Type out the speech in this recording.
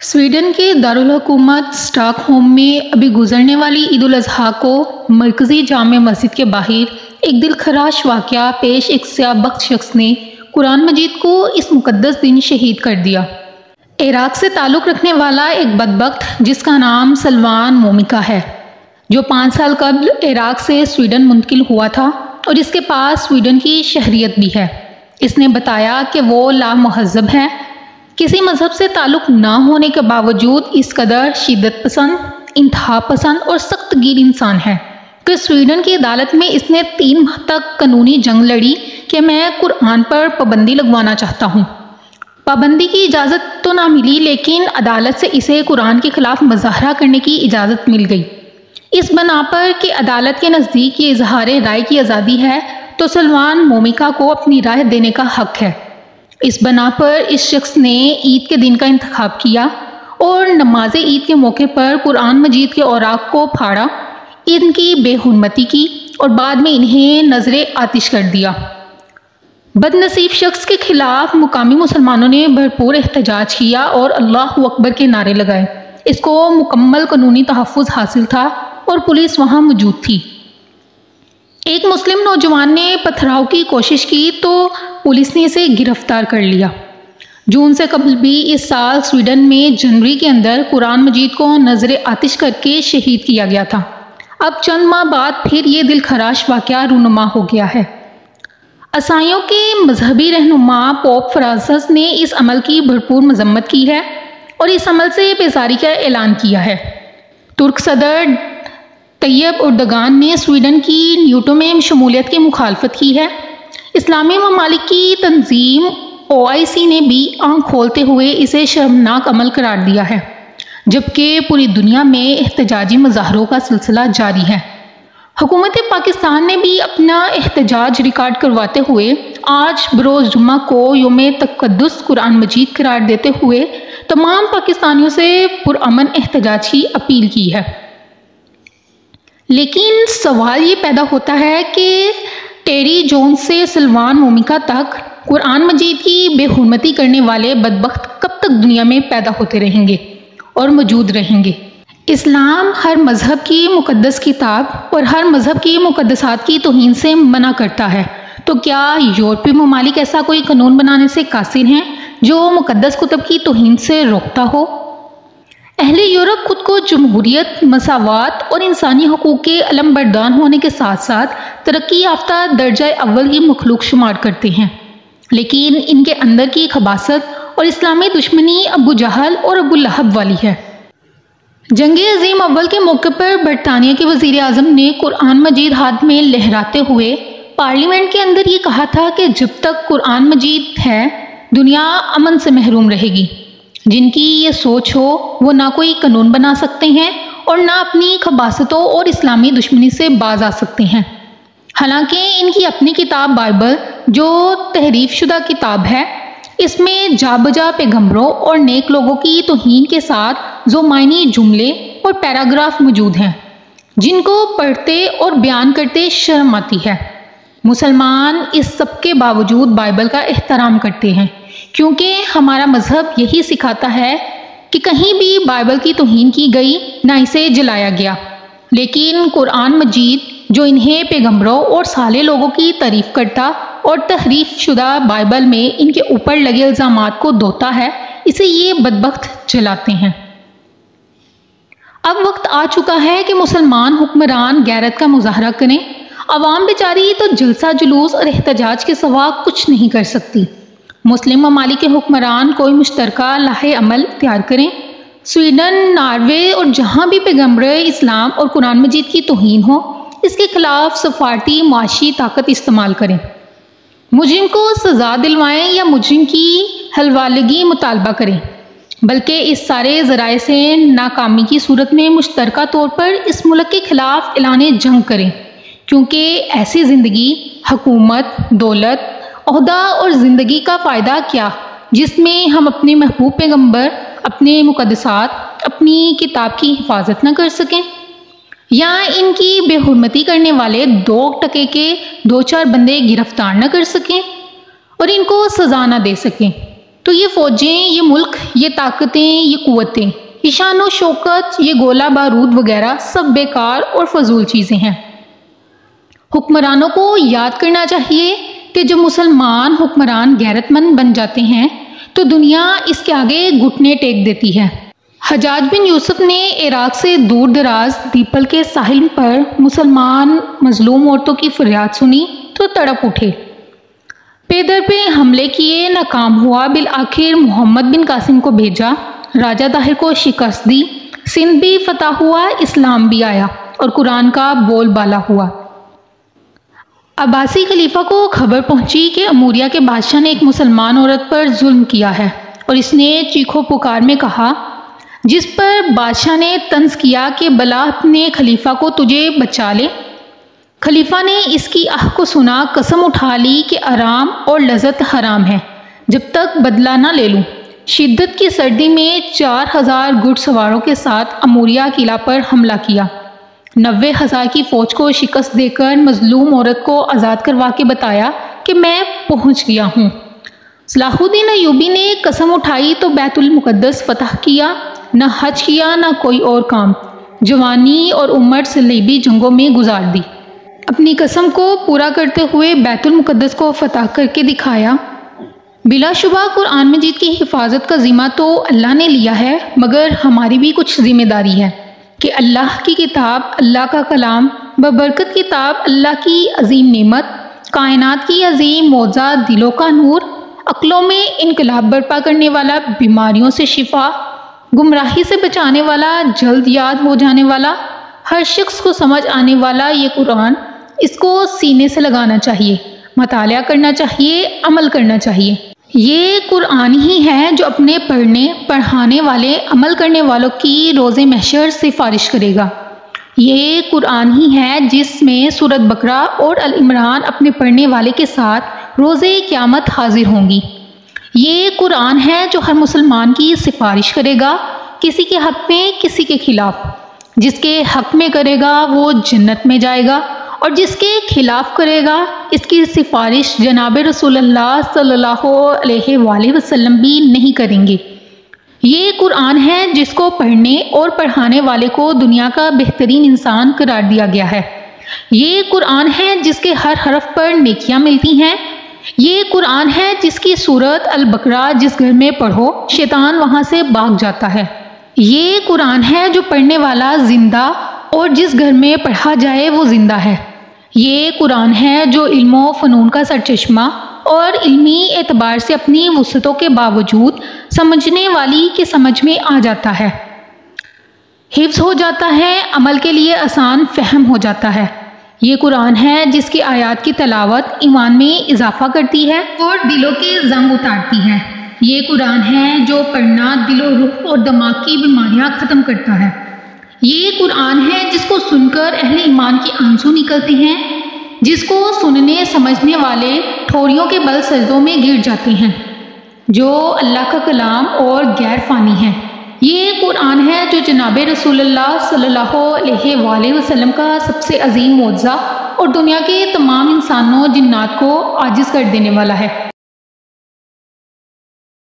Sweden کے دارالحکومت stock home میں ابھی گزرنے والی عید الاضحیٰ کو مرکزی جامع مسجد کے باہر ایک دلخراش واقعہ پیش ایک سیاہ بخت شخص نے قرآن مجید کو اس مقدس دن شہید کر دیا۔ عراق سے تعلق رکھنے والا ایک بدبخت جس کا نام سلوان مومکا ہے، جو 5 سال قبل عراق سے سویڈن منتقل ہوا تھا اور اس کے پاس سویڈن کی شہریت بھی ہے۔ اس نے بتایا کہ وہ لامہذب ہے، کسی مذہب سے تعلق نہ ہونے کے باوجود اس قدر شدت پسند، انتہا پسند اور سخت گیر انسان ہے کہ سویڈن کی عدالت میں اس نے 3 ماہ تک قانونی جنگ لڑی کہ میں قرآن پر پابندی لگوانا چاہتا ہوں۔ پابندی کی اجازت تو نہ ملی، لیکن عدالت سے اسے قرآن کے خلاف مظاہرہ کرنے کی اجازت مل گئی۔ اس بنا پر کہ عدالت کے نزدیک یہ اظہار رائے کی آزادی ہے تو سلوان مومکا کو اپنی رائے دینے کا حق ہے۔ اس بنا پر اس شخص نے عید کے دن کا انتخاب کیا اور نماز عید کے موقع پر قرآن مجید کے اوراق کو پھاڑا، ان کی بے حرمتی کی اور بعد میں انہیں نذر آتش کر دیا۔ بد نصیب شخص کے خلاف مقامی مسلمانوں نے بھرپور احتجاج کیا اور اللہ اکبر کے نعرے لگائے۔ اس کو مکمل قانونی تحفظ حاصل تھا اور پولیس وہاں موجود تھی۔ ایک مسلم نوجوان نے پتھراؤ کی کوشش کی تو پولیس نے اسے گرفتار کر لیا۔ جون سے قبل بھی اس سال سویڈن میں جنوری کے اندر قرآن مجید کو نذر آتش کر کے شہید کیا گیا تھا۔ اب چند ماہ بعد پھر یہ دلخراش واقعہ رونما ہو گیا ہے۔ عیسائیوں کے مذہبی رہنما پوپ فرانسس نے اس عمل کی بھرپور مذمت کی ہے اور اس عمل سے بیزاری کا اعلان کیا ہے۔ ترک صدر طیب اردگان نے سویڈن کی نیٹو میں شمولیت کی مخالفت کی ہے۔ اسلامی ممالک کی تنظیم OIC نے بھی آنکھ کھولتے ہوئے اسے شرمناک عمل قرار دیا ہے، جبکہ پوری دنیا میں احتجاجی مظاہروں کا سلسلہ جاری ہے۔ حکومت پاکستان نے بھی اپنا احتجاج ریکارڈ کرواتے ہوئے آج بروز جمعہ کو یوم تقدس قرآن مجید قرار دیتے ہوئے تمام پاکستانیوں سے پرامن احتجاج کی اپیل کی ہے۔ لیکن سوال یہ پیدا ہوتا ہے کہ ٹیری جونز سے سلوان مومکا تک قرآن مجید کی بے حرمتی کرنے والے بدبخت کب تک دنیا میں پیدا ہوتے رہیں گے اور موجود رہیں گے؟ اسلام ہر مذہب کی مقدس کتاب اور ہر مذہب کی مقدسات کی توہین سے منع کرتا ہے، تو کیا یورپی ممالک ایسا کوئی قانون بنانے سے قاصر ہیں جو مقدس کتب کی توہین سے روکتا ہو؟ اہل یورپ خود کو جمہوریت، مساوات اور انسانی حقوق کے علم بردار ہونے کے ساتھ ساتھ ترقی یافتہ درجہ اول کی مخلوق شمار کرتے ہیں، لیکن ان کے اندر کی خباثت اور اسلامی دشمنی ابو جہل اور ابو لہب والی ہے۔ جنگ عظیم اول کے موقع پر برطانیہ کے وزیر اعظم نے قرآن مجید ہاتھ میں لہراتے ہوئے پارلیمنٹ کے اندر یہ کہا تھا کہ جب تک قرآن مجید ہے دنیا امن سے محروم رہے گی۔ جن کی یہ سوچ ہو وہ نہ کوئی قانون بنا سکتے ہیں اور نہ اپنی خباثتوں اور اسلامی دشمنی سے باز آ سکتے ہیں۔ حالانکہ ان کی اپنی کتاب بائبل جو تحریف شدہ کتاب ہے، اس میں جا بجا پیغمبروں اور نیک لوگوں کی توہین کے ساتھ ذومعنی جملے اور پیراگراف موجود ہیں جن کو پڑھتے اور بیان کرتے شرم آتی ہے۔ مسلمان اس سب کے باوجود بائبل کا احترام کرتے ہیں، کیونکہ ہمارا مذہب یہی سکھاتا ہے کہ کہیں بھی بائبل کی توہین کی گئی نہ اسے جلایا گیا۔ لیکن قرآن مجید جو انہیں پیغمبروں اور صالح لوگوں کی تعریف کرتا اور تحریف شدہ بائبل میں ان کے اوپر لگے الزامات کو دھوتا ہے، اسے یہ بدبخت جلاتے ہیں۔ اب وقت آ چکا ہے کہ مسلمان حکمران غیرت کا مظاہرہ کریں۔ عوام بیچاری تو جلسہ جلوس اور احتجاج کے سوا کچھ نہیں کر سکتی۔ مسلم ممالک کے حکمران کوئی مشترکہ لائحہ عمل تیار کریں۔ سویڈن، ناروے اور جہاں بھی پیغمبر اسلام اور قرآن مجید کی توہین ہو، اس کے خلاف سفارتی معاشی طاقت استعمال کریں۔ مجرم کو سزا دلوائیں یا مجرم کی حلوالگی مطالبہ کریں، بلکہ اس سارے ذرائع سے ناکامی کی صورت میں مشترکہ طور پر اس ملک کے خلاف اعلان جنگ کریں، کیونکہ ایسی زندگی، حکومت، دولت، عہدہ اور زندگی کا فائدہ کیا جس میں ہم اپنے محبوب پیغمبر، اپنے مقدسات، اپنی کتاب کی حفاظت نہ کر سکیں، یا ان کی بے حرمتی کرنے والے 2 ٹکے کے 2-4 بندے گرفتار نہ کر سکیں اور ان کو سزا نہ دے سکیں۔ تو یہ فوجیں، یہ ملک، یہ طاقتیں، یہ قوتیں، یہ شان و شوکت، یہ گولہ بارود وغیرہ سب بیکار اور فضول چیزیں ہیں۔ حکمرانوں کو یاد کرنا چاہیے کہ جب مسلمان حکمران غیرت مند بن جاتے ہیں تو دنیا اس کے آگے گھٹنے ٹیک دیتی ہے۔ حجاج بن یوسف نے عراق سے دور دراز دیپل کے ساحل پر مسلمان مظلوم عورتوں کی فریاد سنی تو تڑپ اٹھے، پے در پہ حملے کیے، ناکام ہوا، بالآخر محمد بن قاسم کو بھیجا، راجہ طاہر کو شکست دی، سندھ بھی فتح ہوا، اسلام بھی آیا اور قرآن کا بول بالا ہوا۔ عباسی خلیفہ کو خبر پہنچی کہ اموریہ کے بادشاہ نے ایک مسلمان عورت پر ظلم کیا ہے، اور اس نے چیخو پکار میں کہا، جس پر بادشاہ نے طنز کیا کہ بلا اپنے خلیفہ کو تجھے بچا لے۔ خلیفہ نے اس کی آہ کو سنا، قسم اٹھا لی کہ آرام اور لذت حرام ہے جب تک بدلہ نہ لے لوں۔ شدت کی سردی میں 4000 گھڑ سواروں کے ساتھ اموریہ قلعہ پر حملہ کیا، 90,000 کی فوج کو شکست دے کر مظلوم عورت کو آزاد کروا کے بتایا کہ میں پہنچ گیا ہوں۔ صلاح الدین ایوبی نے قسم اٹھائی تو بیت المقدس فتح کیا، نہ حج کیا نہ کوئی اور کام، جوانی اور عمر صلیبی جنگوں میں گزار دی، اپنی قسم کو پورا کرتے ہوئے بیت المقدس کو فتح کر کے دکھایا۔ بلا شبہ قرآن مجید کی حفاظت کا ذمہ تو اللہ نے لیا ہے، مگر ہماری بھی کچھ ذمہ داری ہے کہ اللہ کی کتاب، اللہ کا کلام، ببرکت کتاب، اللہ کی عظیم نعمت، کائنات کی عظیم معجزہ، دلوں کا نور، عقلوں میں انقلاب برپا کرنے والا، بیماریوں سے شفا، گمراہی سے بچانے والا، جلد یاد ہو جانے والا، ہر شخص کو سمجھ آنے والا یہ قرآن، اس کو سینے سے لگانا چاہیے، مطالعہ کرنا چاہیے، عمل کرنا چاہیے۔ یہ قرآن ہی ہے جو اپنے پڑھنے، پڑھانے والے، عمل کرنے والوں کی روز محشر سفارش کرے گا۔ یہ قرآن ہی ہے جس میں سورۃ بقرہ اور العمران اپنے پڑھنے والے کے ساتھ روز قیامت حاضر ہوں گی۔ یہ قرآن ہے جو ہر مسلمان کی سفارش کرے گا، کسی کے حق میں، کسی کے خلاف۔ جس کے حق میں کرے گا وہ جنت میں جائے گا، اور جس کے خلاف کرے گا اس کی سفارش جناب رسول اللہ صلی اللہ علیہ وآلہ وسلم بھی نہیں کریں گے۔ یہ قرآن ہے جس کو پڑھنے اور پڑھانے والے کو دنیا کا بہترین انسان قرار دیا گیا ہے۔ یہ قرآن ہے جس کے ہر حرف پر نیکیاں ملتی ہیں۔ یہ قرآن ہے جس کی سورت البقرہ جس گھر میں پڑھو شیطان وہاں سے بھاگ جاتا ہے۔ یہ قرآن ہے جو پڑھنے والا زندہ اور جس گھر میں پڑھا جائے وہ زندہ ہے۔ یہ قرآن ہے جو علم و فنون کا سرچشمہ اور علمی اعتبار سے اپنی وسعتوں کے باوجود سمجھنے والی کے سمجھ میں آ جاتا ہے، حفظ ہو جاتا ہے، عمل کے لیے آسان فہم ہو جاتا ہے۔ یہ قرآن ہے جس کی آیات کی تلاوت ایمان میں اضافہ کرتی ہے اور دلوں کے زنگ اتارتی ہے۔ یہ قرآن ہے جو پڑھنا دل و روح اور دماغ کی بیماریاں ختم کرتا ہے۔ یہ قرآن ہے جس کو سن کر اہل ایمان کی آنسو نکلتے ہیں، جس کو سننے سمجھنے والے ٹھوڑیوں کے بل سجدوں میں گر جاتے ہیں، جو اللہ کا کلام اور غیر فانی ہے۔ یہ قرآن ہے جو جناب رسول اللہ صلی اللہ علیہ وآلہ وسلم کا سب سے عظیم معجزہ اور دنیا کے تمام انسانوں جنات کو عاجز کر دینے والا ہے۔